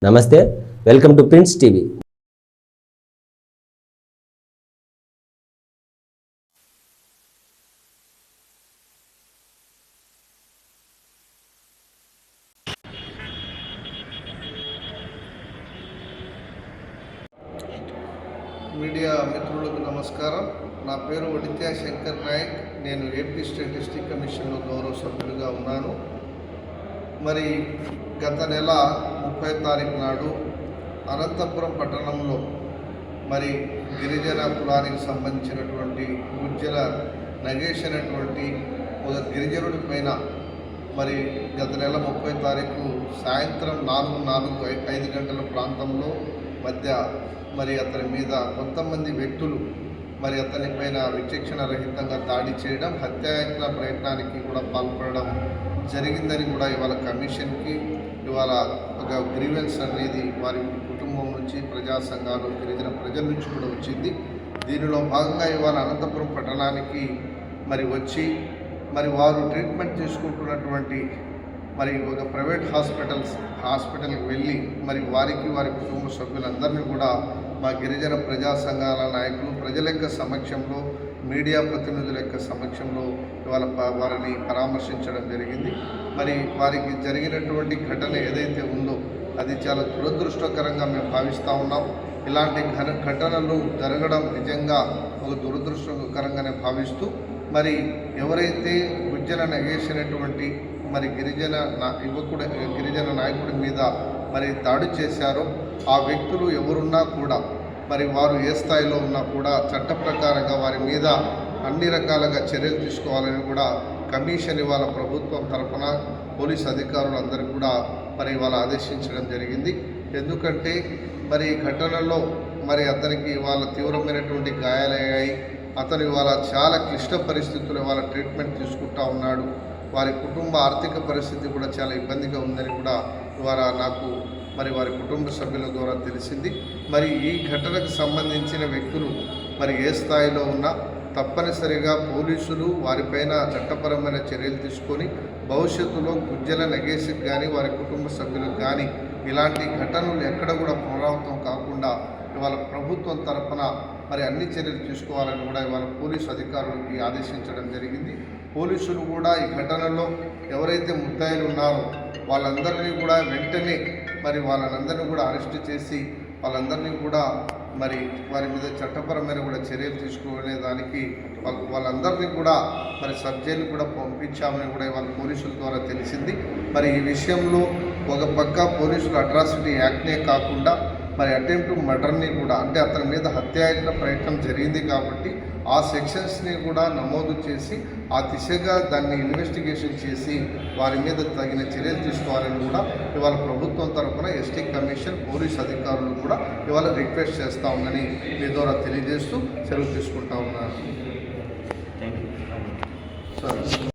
నమస్తే, welcome to prince TV. Media మిత్రులకు నమస్కారం. నా పేరు వడిత్యా శంకర్ నాయక్. నేను ఏపీ స్టేట్ డిస్ట్రిక్ట్ కమిషన్లో గౌరవ సభ్యులుగా ఉన్నాను. మరి గత నెల 30 తారీఖు నాడు అనంతపురం పట్టణంలో మరి గిరిజన కులానికి సంబంధించినటువంటి గుజ్జల నగేష్ అనేటువంటి ఒక గిరిజనుడి పైన మరి గత నెల 30 తారీఖు సాయంత్రం 4-5 గంటల ప్రాంతంలో మధ్య మరి అతని మీద కొంతమంది వ్యక్తులు మరి అతని పైన విచక్షణ రహితంగా దాడి చేయడం, హత్యాయత్న ప్రయత్నానికి కూడా పాల్పడడం జరిగిందని కూడా ఇవాళ కమిషన్కి ఇవాళ ఒక గ్రీవెన్స్ అనేది వారి కుటుంబం నుంచి, ప్రజా సంఘాలు, గిరిజన ప్రజల నుంచి కూడా వచ్చింది. దీనిలో భాగంగా ఇవాళ అనంతపురం పట్టణానికి మరి వచ్చి మరి వారు ట్రీట్మెంట్ తీసుకుంటున్నటువంటి మరి ఒక ప్రైవేట్ హాస్పిటల్కి వెళ్ళి మరి వారికి, వారి కుటుంబ సభ్యులందరినీ కూడా మా గిరిజన ప్రజా సంఘాల నాయకులు ప్రజల యొక్క సమక్షంలో, మీడియా ప్రతినిధుల యొక్క సమక్షంలో ఇవాళ వారిని పరామర్శించడం జరిగింది. మరి వారికి జరిగినటువంటి ఘటన ఏదైతే ఉందో అది చాలా దురదృష్టకరంగా మేము భావిస్తూ ఉన్నాం. ఇలాంటి ఘటనలు జరగడం నిజంగా ఒక దురదృష్టకరంగానే భావిస్తూ మరి ఎవరైతే గుజ్జల నగేష్ అనేటువంటి మరి గిరిజన నాయకుడి మీద మరి దాడి చేశారో ఆ వ్యక్తులు ఎవరున్నా కూడా మరి వారు ఏ స్థాయిలో ఉన్నా కూడా చట్ట ప్రకారంగా వారి మీద అన్ని రకాలుగా చర్యలు తీసుకోవాలని కూడా కమిషన్ ఇవాళ ప్రభుత్వం తరఫున పోలీస్ అధికారులందరూ కూడా మరి ఇవాళ ఆదేశించడం జరిగింది. ఎందుకంటే మరి ఘటనలో మరి అతనికి ఇవాళ తీవ్రమైనటువంటి గాయాలయ్యాయి. అతను ఇవాళ చాలా క్లిష్ట పరిస్థితులు ఇవాళ ట్రీట్మెంట్ తీసుకుంటూ ఉన్నాడు. వారి కుటుంబ ఆర్థిక పరిస్థితి కూడా చాలా ఇబ్బందిగా ఉందని కూడా ఇవాళ నాకు మరి వారి కుటుంబ సభ్యుల ద్వారా తెలిసింది. మరి ఈ ఘటనకు సంబంధించిన వ్యక్తులు మరి ఏ స్థాయిలో ఉన్నా తప్పనిసరిగా పోలీసులు వారిపైన చట్టపరమైన చర్యలు తీసుకొని భవిష్యత్తులో గుజ్జల నగేష్కి కానీ వారి కుటుంబ సభ్యులకు కానీ ఇలాంటి ఘటనలు ఎక్కడ కూడా పునరావృతం కాకుండా ఇవాళ ప్రభుత్వం తరఫున మరి అన్ని చర్యలు తీసుకోవాలని కూడా ఇవాళ పోలీసు అధికారులకి ఆదేశించడం జరిగింది. పోలీసులు కూడా ఈ ఘటనలో ఎవరైతే ముద్దాయిలు ఉన్నారో వాళ్ళందరినీ కూడా వెంటనే మరి వాళ్ళందరినీ కూడా అరెస్ట్ చేసి వాళ్ళందరినీ కూడా మరి వారి మీద చట్టపరమైన కూడా చర్యలు తీసుకునే దానికి వాళ్ళందరినీ కూడా మరి సబ్ జైలు కూడా పంపించామని కూడా ఇవాళ పోలీసుల ద్వారా తెలిసింది. మరి ఈ విషయంలో ఒక పక్క పోలీసులు అట్రాసిటీ యాక్ట్నే కాకుండా మరి అటెంప్ట్ మర్డర్ని కూడా, అంటే అతని మీద హత్యాయత్న ప్రయత్నం జరిగింది కాబట్టి ఆ సెక్షన్స్ని కూడా నమోదు చేసి ఆ దిశగా దాన్ని ఇన్వెస్టిగేషన్ చేసి వారి మీద తగిన చర్యలు తీసుకోవాలని కూడా ఇవాళ ప్రభుత్వం తరఫున ఎస్టీ కమిషన్ పోలీస్ అధికారులు కూడా ఇవాళ రిక్వెస్ట్ చేస్తూ ఉందని మీ ద్వారా తెలియజేస్తూ సెలవు తీసుకుంటా ఉన్నాను.